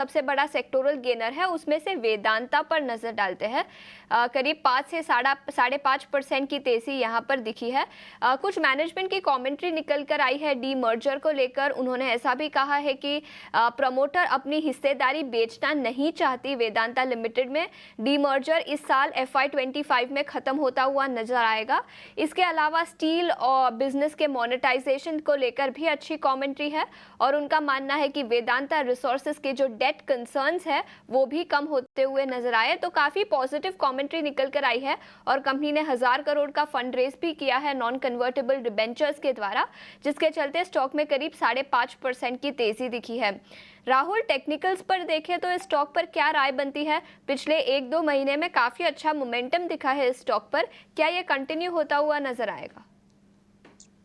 सबसे बड़ा sectoral gainer है उसमें से वेदांता पर नजर डालते हैं। करीब 5 से 5.5% की तेजी यहाँ पर दिखी है। कुछ मैनेजमेंट की कमेंट्री निकल कर आई है डी मर्जर को लेकर। उन्होंने ऐसा भी कहा है कि प्रमोटर अपनी हिस्सेदारी बेचना नहीं चाहती वेदांता लिमिटेड में। डी मर्जर इस साल FY25 में खत्म होता हुआ नजर आएगा। इसके अलावा स्टील और बिजनेस के मोनेटाइजेशन को लेकर भी अच्छी कमेंट्री है और उनका मानना है कि वेदांता रिसोर्सेज के जो डेट कंसर्न्स है वो भी कम होते हुए नजर आए। तो काफी पॉजिटिव कमेंट्री निकल कर आई है और कंपनी ने 1000 करोड़ का फंड रेज भी किया है नॉन कन्वर्टेबल डिबेंचर्स के द्वारा, जिसके चलते स्टॉक में करीब 5.5% की तेजी दिखी है। राहुल, टेक्निकल्स पर देखें तो इस स्टॉक पर क्या राय बनती है? पिछले 1-2 महीने में काफी अच्छा मोमेंटम दिखा है इस स्टॉक पर, क्या ये कंटिन्यू होता हुआ नजर आएगा?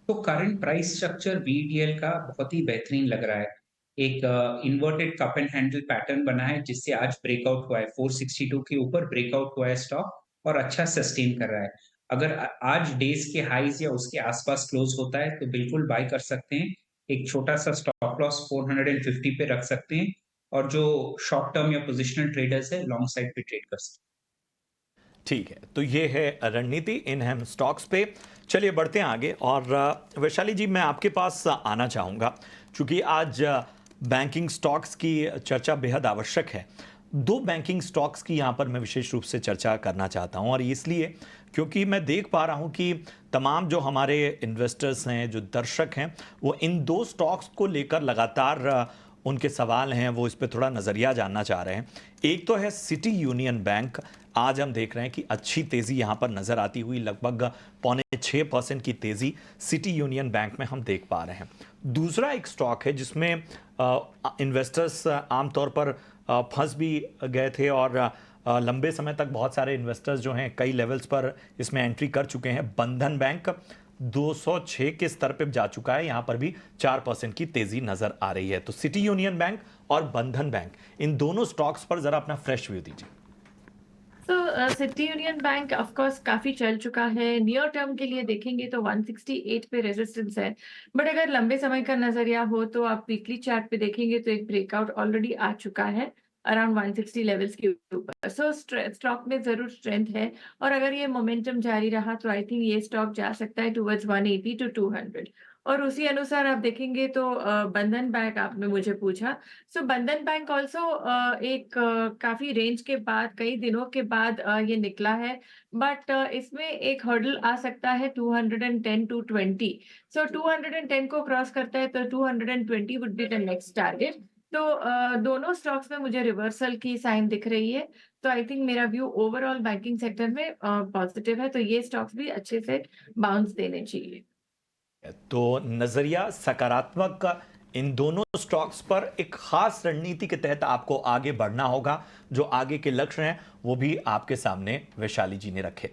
तो करंट प्राइस स्ट्रक्चर बीडीएल का बहुत ही बेहतरीन लग रहा है। एक inverted cup and handle pattern बना है जिससे आज ब्रेकआउट हुआ है। 462 के ऊपर ब्रेकआउट हुआ है स्टॉक और अच्छा सस्टेन कर रहा है। अगर आज डेज के हाईज या उसके आसपास क्लोज होता है तो बिल्कुल बाय कर सकते हैं। एक छोटा सा स्टॉप लॉस 450 पे रख सकते हैं और जो शॉर्ट टर्म या पोजिशनल ट्रेडर्स है लॉन्ग साइड पे ट्रेड कर सकते हैं। ठीक है, तो ये है रणनीति इन हम स्टॉक्स पे। चलिए बढ़ते हैं आगे। और वैशाली जी, मैं आपके पास आना चाहूँगा क्योंकि आज बैंकिंग स्टॉक्स की चर्चा बेहद आवश्यक है। दो बैंकिंग स्टॉक्स की यहाँ पर मैं विशेष रूप से चर्चा करना चाहता हूँ और इसलिए क्योंकि मैं देख पा रहा हूँ कि तमाम जो हमारे इन्वेस्टर्स हैं, जो दर्शक हैं, वो इन दो स्टॉक्स को लेकर लगातार उनके सवाल हैं, वो इस पे थोड़ा नज़रिया जानना चाह रहे हैं। एक तो है सिटी यूनियन बैंक। आज हम देख रहे हैं कि अच्छी तेज़ी यहाँ पर नज़र आती हुई, लगभग 5.6% की तेज़ी सिटी यूनियन बैंक में हम देख पा रहे हैं। दूसरा एक स्टॉक है जिसमें इन्वेस्टर्स आमतौर पर फंस भी गए थे और लंबे समय तक बहुत सारे इन्वेस्टर्स जो हैं कई लेवल्स पर इसमें एंट्री कर चुके हैं। बंधन बैंक 206 के स्तर पे जा चुका है, यहाँ पर भी 4% की तेजी नजर आ रही है। तो सिटी यूनियन बैंक और बंधन बैंक, इन दोनों स्टॉक्स पर जरा अपना फ्रेश व्यू दीजिए। तो city union bank of course काफी चल चुका है। नियर टर्म के लिए देखेंगे तो 168 पे रेजिस्टेंस है, बट अगर लंबे समय का नजरिया हो तो आप वीकली चार्ट पे देखेंगे तो एक ब्रेकआउट ऑलरेडी आ चुका है अराउंड 160 लेवल्स के ऊपर। सो स्टॉक में जरूर स्ट्रेंथ है और अगर ये मोमेंटम जारी रहा तो आई थिंक ये स्टॉक जा सकता है टुवर्ड्स 180 टू 200। और उसी अनुसार आप देखेंगे तो बंधन बैंक आपने मुझे पूछा। सो बंधन बैंक ऑल्सो एक काफी रेंज के बाद, कई दिनों के बाद ये निकला है, बट इसमें एक हर्डल आ सकता है 210 टू 20। सो 210 को क्रॉस करता है तो 220 would be the next target. तो दोनों स्टॉक्स में मुझे रिवर्सल की साइन दिख रही है। तो आई थिंक मेरा व्यू ओवरऑल बैंकिंग सेक्टर में पॉजिटिव है, तो ये स्टॉक्स भी अच्छे से बाउंस देने चाहिए। तो नजरिया सकारात्मक का इन दोनों स्टॉक्स पर एक खास रणनीति के तहत आपको आगे बढ़ना होगा। जो आगे के लक्ष्य हैं वो भी आपके सामने वैशाली जी ने रखे।